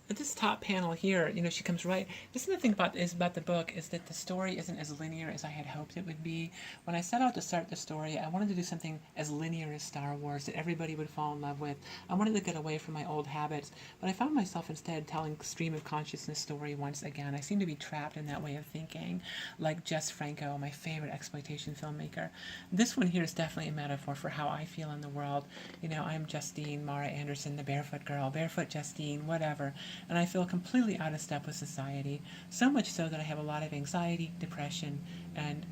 But this top panel here, she comes right. This is the thing about the book is that the story isn't as linear as I had hoped it would be. When I set out to start the story, I wanted to do something as linear as Star Wars that everybody would fall in love with. I wanted to get away from my old habits, but I found myself instead telling stream of consciousness story once again. I seem to be trapped in that way of thinking, like Jess Franco, my favorite exploitation filmmaker. This one here is definitely a metaphor for how I feel in the world. I'm Justine Mara Andersen, the barefoot girl, barefoot Justine, whatever, and I feel completely out of step with society, so much so that I have a lot of anxiety, depression, and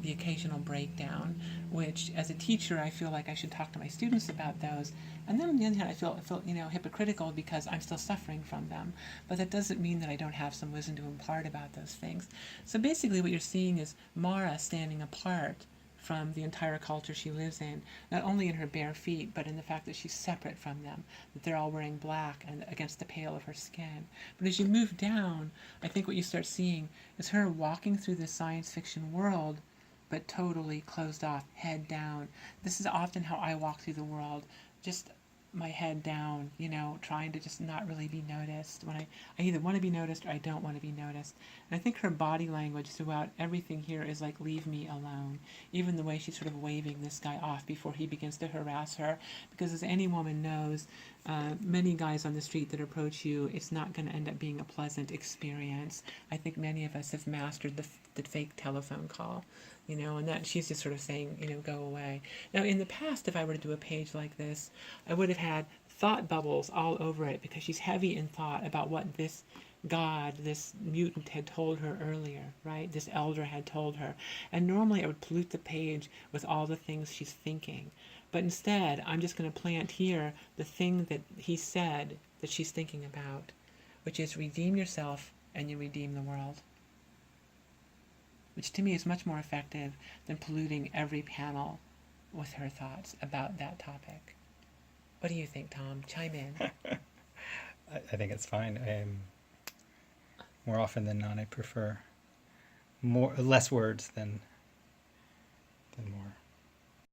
the occasional breakdown, which as a teacher I feel like I should talk to my students about those, and then on the other hand I feel hypocritical because I'm still suffering from them, but that doesn't mean that I don't have some wisdom to impart about those things. So basically what you're seeing is Mara standing apart from the entire culture she lives in, not only in her bare feet, but in the fact that she's separate from them, that they're all wearing black and against the pale of her skin. But as you move down, I think what you start seeing is her walking through this science fiction world, but totally closed off, head down. This is often how I walk through the world, just my head down, trying to just not really be noticed. When I either want to be noticed or I don't want to be noticed. And I think her body language throughout everything here is like, leave me alone. Even the way she's sort of waving this guy off before he begins to harass her. Because as any woman knows, many guys on the street that approach you, it's not going to end up being a pleasant experience. I think many of us have mastered the fake telephone call. And that she's just sort of saying, go away. Now, in the past, if I were to do a page like this, I would have had thought bubbles all over it because she's heavy in thought about what this God, this mutant had told her earlier, right? This elder had told her. And normally I would pollute the page with all the things she's thinking. But instead, I'm just going to plant here the thing that he said that she's thinking about, which is redeem yourself and you redeem the world, which to me is much more effective than polluting every panel with her thoughts about that topic. What do you think, Tom? Chime in. I think it's fine. More often than not, I prefer less words than more.